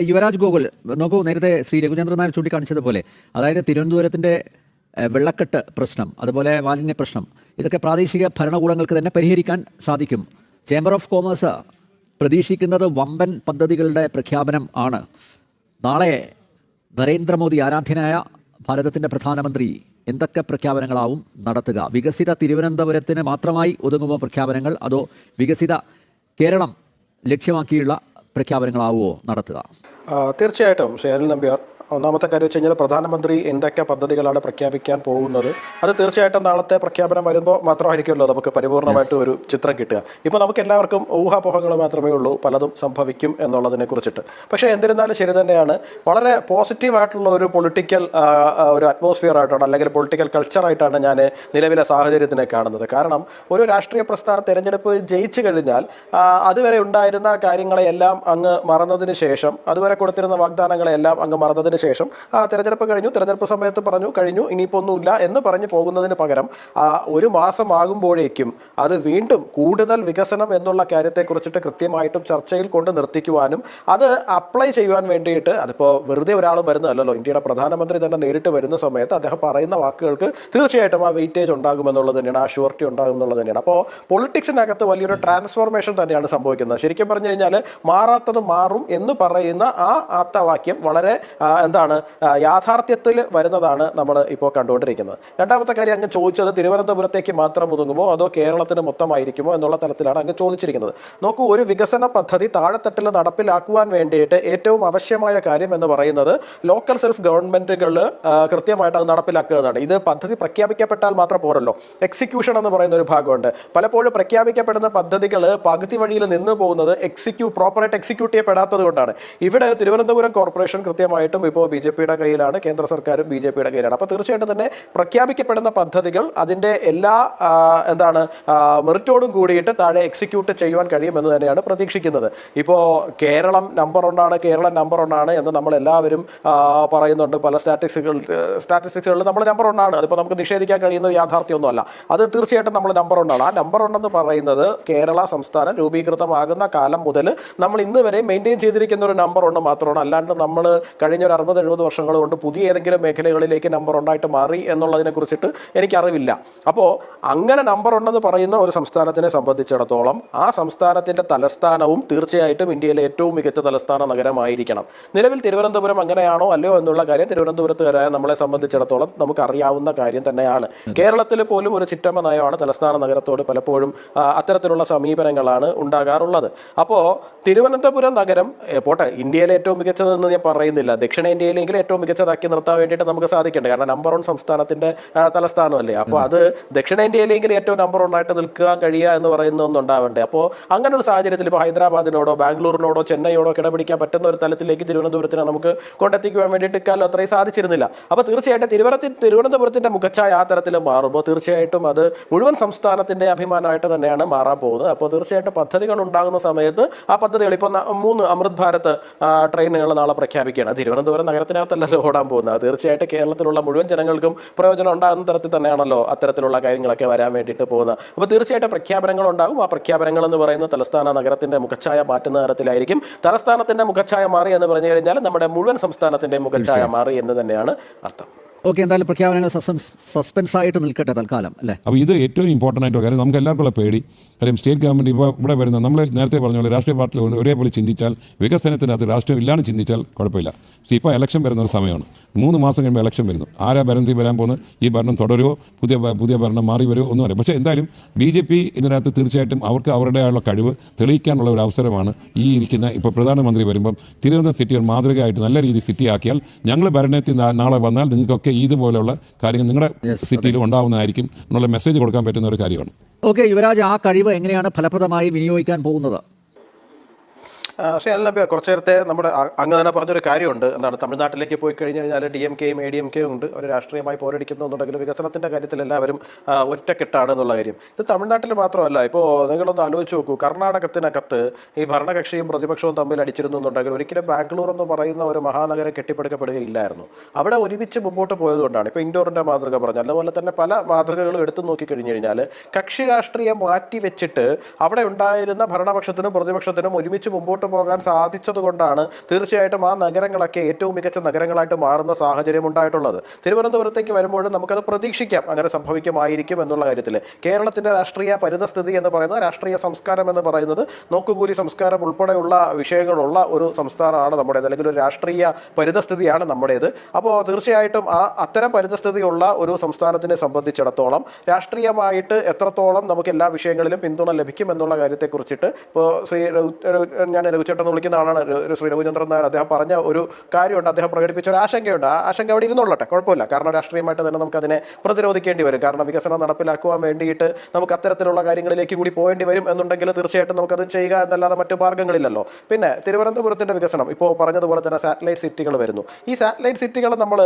യുവരാജ് ഗോകുൽ നോക്കൂ, നേരത്തെ ശ്രീ രഘുചന്ദ്രൻ നായർ ചൂണ്ടിക്കാണിച്ചതുപോലെ, അതായത് തിരുവനന്തപുരത്തിന്റെ വെള്ളക്കെട്ട് പ്രശ്നം, അതുപോലെ മാലിന്യ പ്രശ്നം, ഇതൊക്കെ പ്രാദേശിക ഭരണകൂടങ്ങൾക്ക് തന്നെ പരിഹരിക്കാൻ സാധിക്കും. ചേംബർ ഓഫ് കോമേഴ്സ് പ്രതീക്ഷിക്കുന്നത് വമ്പൻ പദ്ധതികളുടെ പ്രഖ്യാപനം ആണ്. നാളെ നരേന്ദ്രമോദി, ആരാധ്യനായ ഭാരതത്തിൻ്റെ പ്രധാനമന്ത്രി, എന്തൊക്കെ പ്രഖ്യാപനങ്ങളാവും നടത്തുക? വികസിത തിരുവനന്തപുരത്തിന് മാത്രമായി ഒതുങ്ങുമ്പോൾ പ്രഖ്യാപനങ്ങൾ, അതോ വികസിത കേരളം ലക്ഷ്യമാക്കിയുള്ള പ്രഖ്യാപനങ്ങളാവുമോ നടത്തുക? തീർച്ചയായിട്ടും ശ്രീ അനിൽ നമ്പ്യാർ, ഒന്നാമത്തെ കാര്യം വെച്ച് കഴിഞ്ഞാൽ പ്രധാനമന്ത്രി എന്തൊക്കെ പദ്ധതികളാണ് പ്രഖ്യാപിക്കാൻ പോകുന്നത്, അത് തീർച്ചയായിട്ടും നാളത്തെ പ്രഖ്യാപനം വരുമ്പോൾ മാത്രമായിരിക്കുമല്ലോ നമുക്ക് പരിപൂർണമായിട്ട് ഒരു ചിത്രം കിട്ടുക. ഇപ്പോൾ നമുക്ക് എല്ലാവർക്കും ഊഹാപോഹങ്ങൾ മാത്രമേ ഉള്ളൂ പലതും സംഭവിക്കും എന്നുള്ളതിനെ കുറിച്ചിട്ട്. പക്ഷേ എന്നിരുന്നാലും ശരി തന്നെയാണ്, വളരെ പോസിറ്റീവായിട്ടുള്ള ഒരു പൊളിറ്റിക്കൽ ഒരു അറ്റ്മോസ്ഫിയർ ആയിട്ടാണ്, അല്ലെങ്കിൽ പൊളിറ്റിക്കൽ കൾച്ചറായിട്ടാണ് ഞാൻ നിലവിലെ സാഹചര്യത്തിനെ കാണുന്നത്. കാരണം ഒരു രാഷ്ട്രീയ പ്രസ്ഥാനം തിരഞ്ഞെടുപ്പ് ജയിച്ചു കഴിഞ്ഞാൽ അതുവരെ ഉണ്ടായിരുന്ന കാര്യങ്ങളെയെല്ലാം അങ്ങ് മറന്നതിന് ശേഷം, അതുവരെ കൊടുത്തിരുന്ന വാഗ്ദാനങ്ങളെല്ലാം അങ്ങ് മറന്നതിന് ശേഷം തെരഞ്ഞെടുപ്പ് കഴിഞ്ഞു, തെരഞ്ഞെടുപ്പ് സമയത്ത് പറഞ്ഞു കഴിഞ്ഞു, ഇനിയിപ്പോൾ ഒന്നുമില്ല എന്ന് പറഞ്ഞു പോകുന്നതിന് പകരം ഒരു മാസം ആകുമ്പോഴേക്കും അത് വീണ്ടും കൂടുതൽ വികസനം എന്നുള്ള കാര്യത്തെക്കുറിച്ചിട്ട് കൃത്യമായിട്ടും ചർച്ചയിൽ കൊണ്ട് നിർത്തിക്കുവാനും അത് അപ്ലൈ ചെയ്യുവാൻ വേണ്ടിയിട്ട്, അതിപ്പോൾ വെറുതെ ഒരാളും വരുന്നതല്ലോ, ഇന്ത്യയുടെ പ്രധാനമന്ത്രി തന്നെ നേരിട്ട് വരുന്ന സമയത്ത് അദ്ദേഹം പറയുന്ന വാക്കുകൾക്ക് തീർച്ചയായിട്ടും ആ വെയിറ്റേജ് ഉണ്ടാകുമെന്നുള്ളത് തന്നെയാണ്, ആ ഷുവർട്ടി ഉണ്ടാകും എന്നുള്ളത് തന്നെയാണ്. അപ്പോൾ പൊളിറ്റിക്സിനകത്ത് വലിയൊരു ട്രാൻസ്ഫോർമേഷൻ തന്നെയാണ് സംഭവിക്കുന്നത്. ശരിക്കും പറഞ്ഞു കഴിഞ്ഞാൽ മാറാത്തത് മാറും എന്ന് പറയുന്ന ആ ആപ്തവാക്യം വളരെ യാഥാർത്ഥ്യത്തിൽ വരുന്നതാണ് നമ്മൾ ഇപ്പോൾ കണ്ടുകൊണ്ടിരിക്കുന്നത്. രണ്ടാമത്തെ കാര്യം, അങ്ങ് ചോദിച്ചത് തിരുവനന്തപുരത്തേക്ക് മാത്രം ഒതുങ്ങുമോ അതോ കേരളത്തിന് മൊത്തമായിരിക്കുമോ എന്നുള്ള തലത്തിലാണ് അങ്ങ് ചോദിച്ചിരിക്കുന്നത്. നോക്കൂ, ഒരു വികസന പദ്ധതി താഴെത്തട്ടിൽ നടപ്പിലാക്കുവാൻ വേണ്ടിയിട്ട് ഏറ്റവും ആവശ്യമായ കാര്യം എന്ന് പറയുന്നത് ലോക്കൽ സെൽഫ് ഗവൺമെന്റുകൾ കൃത്യമായിട്ട് അത് നടപ്പിലാക്കുന്നതാണ്. ഇത് പദ്ധതി പ്രഖ്യാപിക്കപ്പെട്ടാൽ മാത്രം പോരല്ലോ, എക്സിക്യൂഷൻ എന്ന് പറയുന്ന ഒരു ഭാഗമുണ്ട്. പലപ്പോഴും പ്രഖ്യാപിക്കപ്പെടുന്ന പദ്ധതികൾ പകുതി വഴിയിൽ നിന്ന് പോകുന്നത് പ്രോപ്പറായിട്ട് എക്സിക്യൂട്ട് ചെയ്യപ്പെടാത്തത് കൊണ്ടാണ്. ഇവിടെ തിരുവനന്തപുരം കോർപ്പറേഷൻ കൃത്യമായിട്ടും ഇപ്പോൾ BJP-യുടെ കയ്യിലാണ്, കേന്ദ്ര സർക്കാരും BJP-യുടെ കയ്യിലാണ്. അപ്പോൾ തീർച്ചയായിട്ടും തന്നെ പ്രഖ്യാപിക്കപ്പെടുന്ന പദ്ധതികൾ അതിൻ്റെ എല്ലാ മെറിറ്റോടും കൂടിയിട്ട് താഴെ എക്സിക്യൂട്ട് ചെയ്യുവാൻ കഴിയുമെന്ന് തന്നെയാണ് പ്രതീക്ഷിക്കുന്നത്. ഇപ്പോൾ കേരളം നമ്പർ 1 ആണ് എന്ന് നമ്മളെല്ലാവരും പറയുന്നുണ്ട്. പല സ്റ്റാറ്റിസ്റ്റിക്സുകളിൽ നമ്മൾ നമ്പർ 1 ആണ്. അതിപ്പോൾ നമുക്ക് നിഷേധിക്കാൻ കഴിയുന്ന യാഥാർത്ഥ്യമൊന്നുമല്ല. അത് തീർച്ചയായിട്ടും നമ്മൾ നമ്പർ 1 ആണ്. ആ നമ്പർ 1 എന്ന് പറയുന്നത് കേരള സംസ്ഥാനം രൂപീകൃതമാകുന്ന കാലം മുതൽ നമ്മൾ ഇന്ന് വരെ മെയിൻറ്റെയിൻ ചെയ്തിരിക്കുന്ന ഒരു നമ്പർ 1 മാത്രമാണ്. അല്ലാണ്ട് നമ്മൾ കഴിഞ്ഞ ഒരു 60-70 വർഷങ്ങൾ കൊണ്ട് പുതിയ ഏതെങ്കിലും മേഖലകളിലേക്ക് നമ്പർ 1 ആയിട്ട് മാറി എന്നുള്ളതിനെ കുറിച്ചിട്ട് എനിക്കറിവില്ല. അപ്പോൾ അങ്ങനെ നമ്പർ 1 എന്ന് പറയുന്ന ഒരു സംസ്ഥാനത്തിനെ സംബന്ധിച്ചിടത്തോളം ആ സംസ്ഥാനത്തിൻ്റെ തലസ്ഥാനവും തീർച്ചയായിട്ടും ഇന്ത്യയിലെ ഏറ്റവും മികച്ച തലസ്ഥാന നഗരമായിരിക്കണം. നിലവിൽ തിരുവനന്തപുരം അങ്ങനെയാണോ അല്ലയോ എന്നുള്ള കാര്യം തിരുവനന്തപുരത്തുകാരായ നമ്മളെ സംബന്ധിച്ചിടത്തോളം നമുക്കറിയാവുന്ന കാര്യം തന്നെയാണ്. കേരളത്തിൽ പോലും ഒരു ചിറ്റമ്മ നയമാണ് തലസ്ഥാന നഗരത്തോട് പലപ്പോഴും അത്തരത്തിലുള്ള സമീപനങ്ങളാണ് ഉണ്ടാകാറുള്ളത്. അപ്പോൾ തിരുവനന്തപുരം നഗരം പോട്ടെ, ഇന്ത്യയിലെ ഏറ്റവും മികച്ചതെന്ന് ഞാൻ പറയുന്നില്ല, ദക്ഷിണേന്ത്യയിലെങ്കിലും ഏറ്റവും മികച്ചതാക്കി നിർത്താൻ വേണ്ടിയിട്ട് നമുക്ക് സാധിക്കേണ്ടത്. കാരണം നമ്പർ 1 സംസ്ഥാനത്തിൻ്റെ തലസ്ഥാനമല്ലേ. അപ്പോൾ അത് ദക്ഷിണേന്ത്യയിലെങ്കിലും ഏറ്റവും നമ്പർ 1 ആയിട്ട് നിൽക്കാൻ കഴിയുക എന്ന് പറയുന്ന ഒന്നുണ്ടാവണ്ടേ. അപ്പോൾ അങ്ങനെ ഒരു സാഹചര്യത്തിൽ ഇപ്പോൾ ഹൈദരാബാദിനോടോ ബാംഗ്ലൂരിനോടോ ചെന്നൈയോടോ കിടപിടിക്കാൻ പറ്റുന്ന ഒരു തലത്തിലേക്ക് തിരുവനന്തപുരത്തിനെ നമുക്ക് കൊണ്ടെത്തിക്കുവാൻ വേണ്ടിയിട്ട് ഇക്കാലം അത്രയും സാധിച്ചിരുന്നില്ല. അപ്പോൾ തീർച്ചയായിട്ടും തിരുവനന്തപുരത്തിൻ്റെ മുഖച്ഛായ ആ തരത്തിൽ മാറുമ്പോൾ തീർച്ചയായിട്ടും അത് മുഴുവൻ സംസ്ഥാനത്തിൻ്റെ അഭിമാനമായിട്ട് തന്നെയാണ് മാറാൻ പോകുന്നത്. അപ്പോൾ തീർച്ചയായിട്ടും പദ്ധതികൾ ഉണ്ടാകുന്ന സമയത്ത് ആ പദ്ധതികൾ ഇപ്പോൾ 3 അമൃത് ഭാരത് ട്രെയിനുകൾ നാളെ പ്രഖ്യാപിക്കുകയാണ്. തിരുവനന്തപുരം നഗരത്തിനകത്തല്ലല്ലോ ഓടാൻ പോകുന്നത്. തീർച്ചയായിട്ടും കേരളത്തിലുള്ള മുഴുവൻ ജനങ്ങൾക്കും പ്രയോജനം ഉണ്ടാകുന്ന തരത്തിൽ തന്നെയാണല്ലോ അത്തരത്തിലുള്ള കാര്യങ്ങളൊക്കെ വരാൻ വേണ്ടിയിട്ട് പോകുന്നത്. അപ്പോൾ തീർച്ചയായിട്ടും പ്രഖ്യാപനങ്ങൾ ഉണ്ടാകും. ആ പ്രഖ്യാപനങ്ങൾ എന്ന് പറയുന്നത് തലസ്ഥാന നഗരത്തിൻ്റെ മുഖച്ഛായ മാറ്റുന്ന തരത്തിലായിരിക്കും. തലസ്ഥാനത്തിൻ്റെ മുഖച്ഛായ മാറി എന്ന് പറഞ്ഞു കഴിഞ്ഞാൽ നമ്മുടെ മുഴുവൻ സംസ്ഥാനത്തിൻ്റെ മുഖച്ഛായ മാറി എന്ന് തന്നെയാണ് അർത്ഥം. ഓക്കെ, എന്തായാലും പ്രഖ്യാപനങ്ങൾ സസ്പെൻസ് ആയിട്ട് നിൽക്കട്ടെ തൽക്കാലം, അല്ലേ? അപ്പോൾ ഇത് ഏറ്റവും ഇമ്പോർട്ടൻ്റ് ആയിട്ട് കാര്യം നമുക്ക് എല്ലാവർക്കുള്ള പേടി. കാര്യം സ്റ്റേറ്റ് ഗവൺമെൻറ് ഇപ്പോൾ ഇവിടെ വരുന്ന നമ്മൾ നേരത്തെ പറഞ്ഞ പോലെ രാഷ്ട്രീയ പാർട്ടികൾ ഒരേപോലെ ചിന്തിച്ചാൽ, വികസനത്തിനകത്ത് രാഷ്ട്രീയം ഇല്ലാണ്ട് ചിന്തിച്ചാൽ കുഴപ്പമില്ല. പക്ഷേ ഇപ്പോൾ ഇലക്ഷൻ വരുന്ന ഒരു സമയമാണ്. 3 മാസം കഴിയുമ്പോൾ ഇലക്ഷൻ വരുന്നു. ആരാ ഭരണത്തിൽ വരാൻ പോകുന്നത്, ഈ ഭരണം തുടരുമോ, പുതിയ ഭരണം മാറി വരുമോ ഒന്നും അറിയാം. പക്ഷേ എന്തായാലും BJP ഇതിനകത്ത് തീർച്ചയായിട്ടും അവർക്ക് അവരുടെയുള്ള കഴിവ് തെളിയിക്കാനുള്ള ഒരു അവസരമാണ് ഈ ഇരിക്കുന്ന ഇപ്പോൾ പ്രധാനമന്ത്രി വരുമ്പം തിരുവനന്തപുരം സിറ്റി ഒരു മാതൃകയായിട്ട് നല്ല രീതിയിൽ സിറ്റി ആക്കിയാൽ, ഞങ്ങൾ ഭരണത്തിൽ നാളെ വന്നാൽ നിങ്ങൾക്കൊക്കെ ഇതുപോലെയുള്ള കാര്യങ്ങൾ നിങ്ങളുടെ സിറ്റിയിൽ ഉണ്ടാവുന്നതായിരിക്കും എന്നുള്ള മെസ്സേജ് കൊടുക്കാൻ പറ്റുന്ന ഒരു കാര്യമാണ്. ഓക്കെ യുവരാജ്, ആ കഴിവ് എങ്ങനെയാണ് ഫലപ്രദമായി വിനിയോഗിക്കാൻ പോകുന്നത്? പക്ഷേ അല്ല, കുറച്ച് നേരത്തെ നമ്മുടെ അങ്ങ് തന്നെ പറഞ്ഞൊരു കാര്യമുണ്ട്. തമിഴ്നാട്ടിലേക്ക് പോയി കഴിഞ്ഞ് കഴിഞ്ഞാൽ DMKയും ADMKയും ഉണ്ട്. അവർ രാഷ്ട്രീയമായി പോരടിക്കുന്നുണ്ടെങ്കിലും വികസനത്തിൻ്റെ കാര്യത്തിൽ എല്ലാവരും ഒറ്റക്കെട്ടാണ് എന്നുള്ള കാര്യം. ഇത് തമിഴ്നാട്ടിൽ മാത്രമല്ല. ഇപ്പോൾ നിങ്ങളൊന്ന് ആലോചിച്ച് നോക്കൂ, കർണാടകത്തിനകത്ത് ഈ ഭരണകക്ഷിയും പ്രതിപക്ഷവും തമ്മിൽ അടിച്ചിരുന്നു എന്നുണ്ടെങ്കിൽ ഒരിക്കലും ബാംഗ്ലൂർ എന്ന് പറയുന്ന ഒരു മഹാനഗരം കെട്ടിപ്പടുക്കപ്പെടുകയില്ലായിരുന്നു. അവിടെ ഒരുമിച്ച് മുമ്പോട്ട് പോയതുകൊണ്ടാണ്. ഇപ്പോൾ ഇൻഡോറിൻ്റെ മാതൃക പറഞ്ഞു, അതുപോലെ തന്നെ പല മാതൃകകളും എടുത്തു നോക്കിക്കഴിഞ്ഞ് കഴിഞ്ഞാൽ കക്ഷി രാഷ്ട്രീയം മാറ്റി വെച്ചിട്ട് അവിടെ ഉണ്ടായിരുന്ന ഭരണപക്ഷത്തിനും പ്രതിപക്ഷത്തിനും ഒരുമിച്ച് മുമ്പോട്ട് മുന്നോട്ട് പോകാൻ സാധിച്ചതുകൊണ്ടാണ് തീർച്ചയായിട്ടും ആ നഗരങ്ങളൊക്കെ ഏറ്റവും മികച്ച നഗരങ്ങളായിട്ട് മാറുന്ന സാഹചര്യം ഉണ്ടായിട്ടുള്ളത്. തിരുവനന്തപുരത്തേക്ക് വരുമ്പോഴും നമുക്കത് പ്രതീക്ഷിക്കാം അങ്ങനെ സംഭവിക്കുമായിരിക്കും എന്നുള്ള കാര്യത്തിൽ. കേരളത്തിൻ്റെ രാഷ്ട്രീയ പരിതസ്ഥിതി എന്ന് പറയുന്നത്, രാഷ്ട്രീയ സംസ്കാരം എന്ന് പറയുന്നത്, നോക്കുകൂലി സംസ്കാരം ഉൾപ്പെടെയുള്ള വിഷയങ്ങളുള്ള ഒരു സംസ്ഥാനമാണ് നമ്മുടേത്, അല്ലെങ്കിൽ ഒരു രാഷ്ട്രീയ പരിതസ്ഥിതിയാണ് നമ്മുടേത്. അപ്പോൾ തീർച്ചയായിട്ടും അത്തരം പരിതസ്ഥിതിയുള്ള ഒരു സംസ്ഥാനത്തിനെ സംബന്ധിച്ചിടത്തോളം രാഷ്ട്രീയമായിട്ട് എത്രത്തോളം നമുക്ക് എല്ലാ വിഷയങ്ങളിലും പിന്തുണ ലഭിക്കും എന്നുള്ള കാര്യത്തെക്കുറിച്ചിട്ട് ഇപ്പോൾ ഞാൻ രഘുചേട്ടൻ വിളിക്കുന്ന ആളാണ് ശ്രീ രഘുചന്ദ്രൻ നായർ, അദ്ദേഹം പറഞ്ഞ ഒരു കാര്യമുണ്ട്, അദ്ദേഹം പ്രകടിപ്പിച്ച ഒരു ആശങ്കയുണ്ട്. ആ ആശങ്ക അവിടെ ഇരുന്നോളട്ടെ, കുഴപ്പമില്ല. കാരണം രാഷ്ട്രീയമായിട്ട് തന്നെ നമുക്കതിനെ പ്രതിരോധിക്കേണ്ടി വരും. കാരണം വികസനം നടപ്പിലാക്കുവാൻ വേണ്ടിയിട്ട് നമുക്ക് അത്തരത്തിലുള്ള കാര്യങ്ങളിലേക്ക് കൂടി പോകേണ്ടി വരും എന്നുണ്ടെങ്കിൽ തീർച്ചയായിട്ടും നമുക്കത് ചെയ്യുക എന്നല്ലാതെ മറ്റു മാർഗ്ഗങ്ങളില്ലല്ലോ. പിന്നെ തിരുവനന്തപുരത്തിൻ്റെ വികസനം ഇപ്പോൾ പറഞ്ഞതുപോലെ തന്നെ സാറ്റലൈറ്റ് സിറ്റികൾ വരുന്നു. ഈ സാറ്റലൈറ്റ് സിറ്റികൾ നമ്മൾ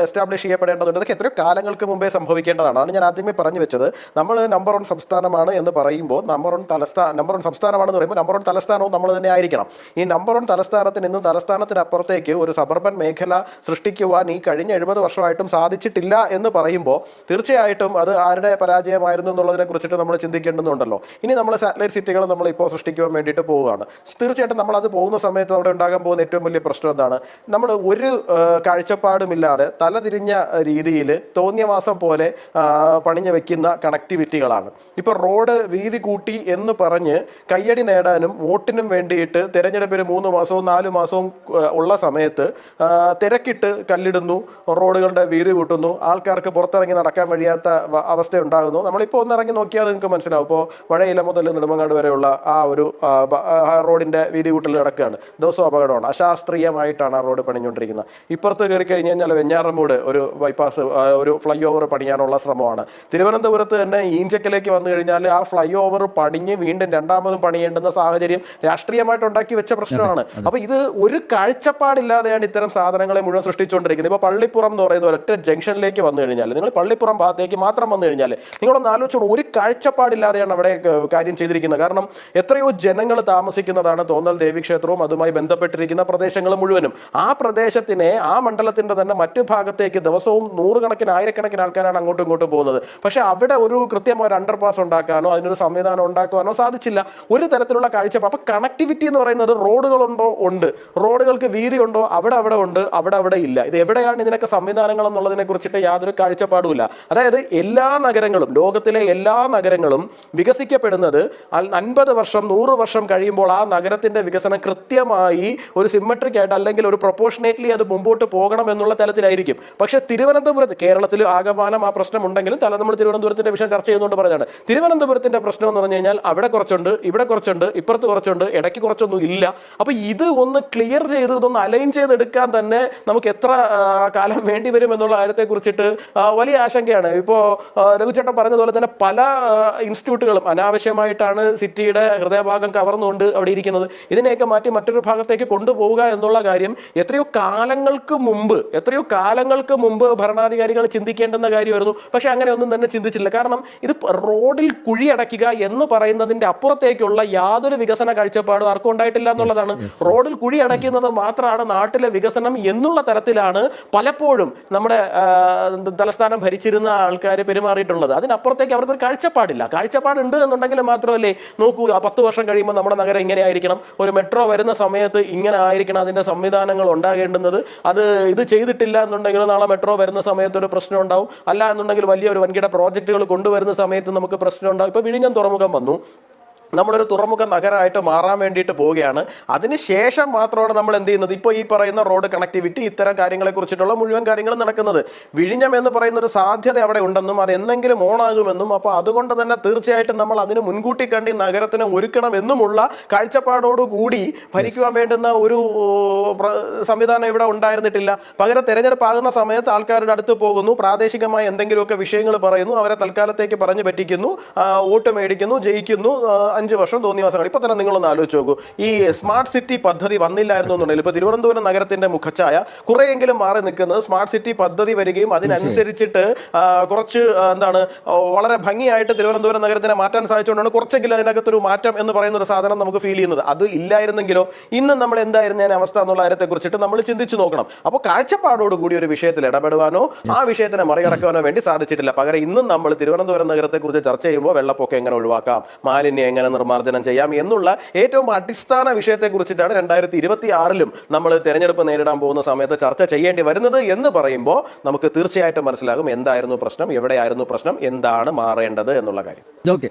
എസ്റ്റാബ്ലിഷ് ചെയ്യപ്പെടേണ്ടതുണ്ട്. ഇതൊക്കെ എത്രയോ കാലങ്ങൾക്ക് മുമ്പേ സംഭവിക്കേണ്ടതാണ്. അതാണ് ഞാൻ ആദ്യമേ പറഞ്ഞു വെച്ചത്. നമ്മൾ നമ്പർ 1 സംസ്ഥാനമാണ് എന്ന് പറയുമ്പോൾ നമ്പർ 1 സംസ്ഥാനമാണെന്ന് പറയുമ്പോൾ നമ്പർ 1 തലസ്ഥാനവും നമ്മൾ തന്നെ ആയിരിക്കണം. ഈ നമ്പർ 1 തലസ്ഥാനത്തിന് ഇന്ന് തലസ്ഥാനത്തിനപ്പുറത്തേക്ക് ഒരു സബർബൻ മേഖല സൃഷ്ടിക്കുവാൻ ഈ കഴിഞ്ഞ 70 വർഷമായിട്ടും സാധിച്ചിട്ടില്ല എന്ന് പറയുമ്പോൾ തീർച്ചയായിട്ടും അത് ആരുടെ പരാജയമായിരുന്നു എന്നുള്ളതിനെ കുറിച്ചിട്ട് നമ്മൾ ചിന്തിക്കേണ്ടതുണ്ടല്ലോ. ഇനി നമ്മൾ സാറ്റലൈറ്റ് സിറ്റികൾ നമ്മൾ ഇപ്പോൾ സൃഷ്ടിക്കുവാൻ വേണ്ടിയിട്ട് പോവുകയാണ്. തീർച്ചയായിട്ടും നമ്മൾ അത് പോകുന്ന സമയത്ത് അവിടെ ഉണ്ടാകാൻ പോകുന്ന ഏറ്റവും വലിയ പ്രശ്നം എന്താണ്? നമ്മൾ ഒരു കാഴ്ചപ്പാടുമില്ലാതെ തലതിരിഞ്ഞ രീതിയിൽ തോന്നിയവാസം പോലെ പണിഞ്ഞു വെക്കുന്ന കണക്ടിവിറ്റികളാണ്. ഇപ്പോൾ റോഡ് വീതി കൂട്ടി എന്ന് പറഞ്ഞ് കയ്യടി നേടാനും വോട്ടിനും വേണ്ടിയിട്ട് തെരഞ്ഞെടുപ്പിന് 3 മാസവും 4 മാസവും ഉള്ള സമയത്ത് തിരക്കിട്ട് കല്ലിടുന്നു, റോഡുകളുടെ വീതി കൂട്ടുന്നു, ആൾക്കാർക്ക് പുറത്തിറങ്ങി നടക്കാൻ കഴിയാത്ത അവസ്ഥ ഉണ്ടാകുന്നു. നമ്മളിപ്പോൾ ഒന്നിറങ്ങി നോക്കിയാൽ നിങ്ങൾക്ക് മനസ്സിലാവും. ഇപ്പോൾ വഴയില മുതൽ നെടുമങ്ങാട് വരെയുള്ള ആ ഒരു റോഡിൻ്റെ വീതി കൂട്ടൽ നടക്കുകയാണ്. ദിവസവും അപകടമാണ്. അശാസ്ത്രീയമായിട്ടാണ് ആ റോഡ് പണിഞ്ഞുകൊണ്ടിരിക്കുന്നത്. ഇപ്പുറത്ത് കയറി കഴിഞ്ഞ് കഴിഞ്ഞാൽ വെഞ്ഞാറമൂട് ഒരു ബൈപ്പാസ്, ഒരു ഫ്ലൈ ഓവർ പണിയാനുള്ള ശ്രമമാണ്. തിരുവനന്തപുരത്ത് തന്നെ ഈഞ്ചക്കലേക്ക് വന്നു കഴിഞ്ഞാൽ ആ ഫ്ലൈ ഓവർ പണിഞ്ഞ് വീണ്ടും രണ്ടാമതും പണിയേണ്ടുന്ന സാഹചര്യം രാഷ്ട്രീയമായിട്ട് ഉണ്ടാക്കി വെച്ച പ്രശ്നമാണ്. അപ്പോൾ ഇത് ഒരു കാഴ്ചപ്പാടില്ലാതെയാണ് ഇത്തരം സാധനങ്ങളെ മുഴുവൻ സൃഷ്ടിച്ചുകൊണ്ടിരിക്കുന്നത്. ഇപ്പോൾ പള്ളിപ്പുറം എന്ന് പറയുന്ന ഒരൊറ്റ ജംഗ്ഷനിലേക്ക് വന്നു കഴിഞ്ഞാൽ, നിങ്ങൾ പള്ളിപ്പുറം ഭാഗത്തേക്ക് മാത്രം വന്നു കഴിഞ്ഞാൽ നിങ്ങളൊന്ന് ആലോചിച്ചോളൂ, ഒരു കാഴ്ചപ്പാടില്ലാതെയാണ് അവിടെ കാര്യം ചെയ്തിരിക്കുന്നത്. കാരണം എത്രയോ ജനങ്ങൾ താമസിക്കുന്നതാണ് തോന്നൽ ദേവീക്ഷേത്രവും അതുമായി ബന്ധപ്പെട്ടിരിക്കുന്ന പ്രദേശങ്ങൾ മുഴുവനും. ആ പ്രദേശത്തിനെ, ആ മണ്ഡലത്തിൻ്റെ തന്നെ മറ്റു ഭാഗത്തേക്ക് ദിവസവും 100 കണക്കിന് 1000 ആൾക്കാരാണ് അങ്ങോട്ടും ഇങ്ങോട്ടും പോകുന്നത്. പക്ഷേ അവിടെ ഒരു കൃത്യമായ ഒരു അണ്ടർപാസ് ഉണ്ടാക്കാനോ അതിനൊരു സംവിധാനം ഉണ്ടാക്കുവാനോ സാധിച്ചില്ല. ഒരു തരത്തിലുള്ള കാഴ്ചപ്പാട്. അപ്പോൾ കണക്ടിവിറ്റി എന്ന് പറയുന്നത് റോഡുകളുണ്ടോ? ഉണ്ട്. റോഡുകൾക്ക് വീതി ഉണ്ടോ? അവിടെ ഉണ്ട്, അവിടെ ഇല്ല. ഇത് എവിടെയാണ് ഇതിനൊക്കെ സംവിധാനങ്ങൾ എന്നുള്ളതിനെ കുറിച്ചിട്ട് യാതൊരു കാഴ്ചപ്പാടുമില്ല. അതായത് എല്ലാ നഗരങ്ങളും, ലോകത്തിലെ എല്ലാ നഗരങ്ങളും വികസിക്കപ്പെടുന്നത് 50 വർഷം 100 വർഷം കഴിയുമ്പോൾ ആ നഗരത്തിന്റെ വികസനം കൃത്യമായി ഒരു സിമ്മട്രിക് ആയിട്ട് അല്ലെങ്കിൽ ഒരു പ്രൊപ്പോർഷനേറ്റ്ലി അത് മുമ്പോട്ട് പോകണം എന്നുള്ള തലത്തിലായിരിക്കും. പക്ഷേ തിരുവനന്തപുരത്ത്, കേരളത്തിൽ ആകമാനം ആ പ്രശ്നം ഉണ്ടെങ്കിലും നമ്മൾ തിരുവനന്തപുരത്തിന്റെ വിഷയം ചർച്ച ചെയ്യുന്നുകൊണ്ട് പറഞ്ഞാണ്. തിരുവനന്തപുരത്തിന്റെ പ്രശ്നം എന്ന് പറഞ്ഞു കഴിഞ്ഞാൽ അവിടെ കുറച്ചുണ്ട്, ഇവിടെ കുറച്ചുണ്ട്, ഇപ്പുറത്ത് കുറച്ചുണ്ട്, ഇടയ്ക്ക് കുറച്ചൊന്നും ഇല്ല. അപ്പോൾ ഇത് ഒന്ന് ക്ലിയർ ചെയ്ത് ഇതൊന്ന് അലൈൻ ചെയ്തെടുക്കാൻ തന്നെ നമുക്ക് എത്ര കാലം വേണ്ടി വരും എന്നുള്ള കാര്യത്തെക്കുറിച്ചിട്ട് വലിയ ആശങ്കയാണ്. ഇപ്പോൾ രഘുചേട്ടൻ പറഞ്ഞതുപോലെ തന്നെ പല ഇൻസ്റ്റിറ്റ്യൂട്ടുകളും അനാവശ്യമായിട്ടാണ് സിറ്റിയുടെ ഹൃദയഭാഗം കവർന്നുകൊണ്ട് അവിടെ ഇരിക്കുന്നത്. ഇതിനെയൊക്കെ മാറ്റി മറ്റൊരു ഭാഗത്തേക്ക് കൊണ്ടുപോവുക എന്നുള്ള കാര്യം എത്രയോ കാലങ്ങൾക്ക് മുമ്പ് ഭരണാധികാരികൾ ചിന്തിക്കേണ്ടുന്ന കാര്യമായിരുന്നു. പക്ഷെ അങ്ങനെ ഒന്നും തന്നെ ചിന്തിച്ചില്ല. കാരണം ഇത് റോഡിൽ കുഴിയടയ്ക്കുക എന്ന് പറയുന്നതിന്റെ അപ്പുറത്തേക്കുള്ള യാതൊരു വികസന കാഴ്ചപ്പാടും ആർക്കും ഉണ്ടായിട്ടില്ല എന്നുള്ളതാണ്. റോഡിൽ കുഴിയടയ്ക്കുന്നത് മാത്രമാണ് നാട്ടിലെ വികസനം എന്നുള്ള തരത്തിലാണ് പലപ്പോഴും നമ്മുടെ തലസ്ഥാനം ഭരിച്ചിരുന്ന ആൾക്കാർ പെരുമാറിയിട്ടുള്ളത്. അതിനപ്പുറത്തേക്ക് അവർക്കൊരു കാഴ്ചപ്പാടില്ല. കാഴ്ചപ്പാടുണ്ട് എന്നുണ്ടെങ്കിൽ മാത്രമല്ലേ, നോക്കൂ, 10 വർഷം കഴിയുമ്പോൾ നമ്മുടെ നഗരം ഇങ്ങനെ ആയിരിക്കണം, ഒരു മെട്രോ വരുന്ന സമയത്ത് ഇങ്ങനെ ആയിരിക്കണം അതിൻ്റെ സംവിധാനങ്ങൾ ഉണ്ടാകേണ്ടുന്നത്. ഇത് ചെയ്തിട്ടില്ല എന്നുണ്ടെങ്കിൽ നാളെ മെട്രോ വരുന്ന സമയത്ത് ഒരു പ്രശ്നം ഉണ്ടാവും. അല്ല എന്നുണ്ടെങ്കിൽ വലിയൊരു വൻകിട പ്രോജക്റ്റുകൾ കൊണ്ടുവരുന്ന സമയത്ത് നമുക്ക് പ്രശ്നം ഉണ്ടാവും. ഇപ്പോൾ വിഴിഞ്ഞം തുറമുഖം വന്നു, നമ്മളൊരു തുറമുഖ നഗരമായിട്ട് മാറാൻ വേണ്ടിയിട്ട് പോവുകയാണ്. അതിനുശേഷം മാത്രമാണ് നമ്മൾ എന്ത് ചെയ്യുന്നത്, ഇപ്പോൾ ഈ പറയുന്ന റോഡ് കണക്ടിവിറ്റി, ഇത്തരം കാര്യങ്ങളെ കുറിച്ചിട്ടുള്ള മുഴുവൻ കാര്യങ്ങളും നടക്കുന്നത്. വിഴിഞ്ഞം എന്ന് പറയുന്ന ഒരു സാധ്യത അവിടെ ഉണ്ടെന്നും അത് എന്തെങ്കിലും ഓണാകുമെന്നും, അപ്പോൾ അതുകൊണ്ട് തന്നെ തീർച്ചയായിട്ടും നമ്മൾ അതിന് മുൻകൂട്ടി കണ്ടി നഗരത്തിനെ ഒരുക്കണമെന്നുമുള്ള കാഴ്ചപ്പാടോടുകൂടി ഭരിക്കുവാൻ വേണ്ടുന്ന ഒരു സംവിധാനം ഇവിടെ ഉണ്ടായിരുന്നിട്ടില്ല. പകരം തെരഞ്ഞെടുപ്പ് ആകുന്ന സമയത്ത് ആൾക്കാരുടെ അടുത്ത് പോകുന്നു, പ്രാദേശികമായ എന്തെങ്കിലുമൊക്കെ വിഷയങ്ങൾ പറയുന്നു, അവരെ തൽക്കാലത്തേക്ക് പറഞ്ഞു പറ്റിക്കുന്നു, വോട്ട് മേടിക്കുന്നു, ജയിക്കുന്നു. 5 വർഷം തോന്നിവാസങ്ങൾ. ഇപ്പോൾ തന്നെ നിങ്ങളൊന്ന് ആലോചിച്ച് നോക്കൂ, ഈ സ്മാർട്ട് സിറ്റി പദ്ധതി വന്നില്ലായിരുന്നു എന്നുണ്ടെങ്കിൽ ഇപ്പോൾ തിരുവനന്തപുരം നഗരത്തിന്റെ മുഖച്ഛായ കുറേയെങ്കിലും മാറി നിൽക്കുന്നത് സ്മാർട്ട് സിറ്റി പദ്ധതി വരികയും അതിനനുസരിച്ചിട്ട് കുറച്ച് വളരെ ഭംഗിയായിട്ട് തിരുവനന്തപുരം നഗരത്തിനെ മാറ്റാൻ സാധിച്ചുകൊണ്ടാണ് കുറച്ചെങ്കിലും അതിനകത്തൊരു മാറ്റം എന്ന് പറയുന്ന ഒരു സാധനം നമുക്ക് ഫീൽ ചെയ്യുന്നത്. അത് ഇല്ലായിരുന്നെങ്കിലോ ഇന്ന് നമ്മൾ എന്തായിരുന്ന അവസ്ഥ എന്നുള്ള കാര്യത്തെക്കുറിച്ചിട്ട് നമ്മൾ ചിന്തിച്ചു നോക്കണം. അപ്പോൾ കാഴ്ചപ്പാടോടുകൂടി ഒരു വിഷയത്തിൽ ഇടപെടുവാനോ ആ വിഷയത്തിനെ മറികടക്കാനോ വേണ്ടി സാധിച്ചിട്ടില്ല. പകരം ഇന്നും നമ്മൾ തിരുവനന്തപുരം നഗരത്തെക്കുറിച്ച് ചർച്ച ചെയ്യുമ്പോൾ വെള്ളപ്പൊക്കം എങ്ങനെ ഒഴിവാക്കാം, മാലിന്യം എങ്ങനെ നിർമ്മാർജ്ജനം ചെയ്യാം എന്നുള്ള ഏറ്റവും അടിസ്ഥാന വിഷയത്തെക്കുറിച്ചിട്ടാണ് 2026-ലും നമ്മൾ തെരഞ്ഞെടുപ്പ് നേരിടാൻ പോകുന്ന സമയത്ത് ചർച്ച ചെയ്യേണ്ടി വരുന്നത് എന്ന് പറയുമ്പോൾ നമുക്ക് തീർച്ചയായിട്ടും മനസ്സിലാകും എന്തായിരുന്നു പ്രശ്നം, എവിടെയായിരുന്നു പ്രശ്നം, എന്താണ് മാറേണ്ടത് എന്നുള്ള കാര്യം. ഓക്കെ.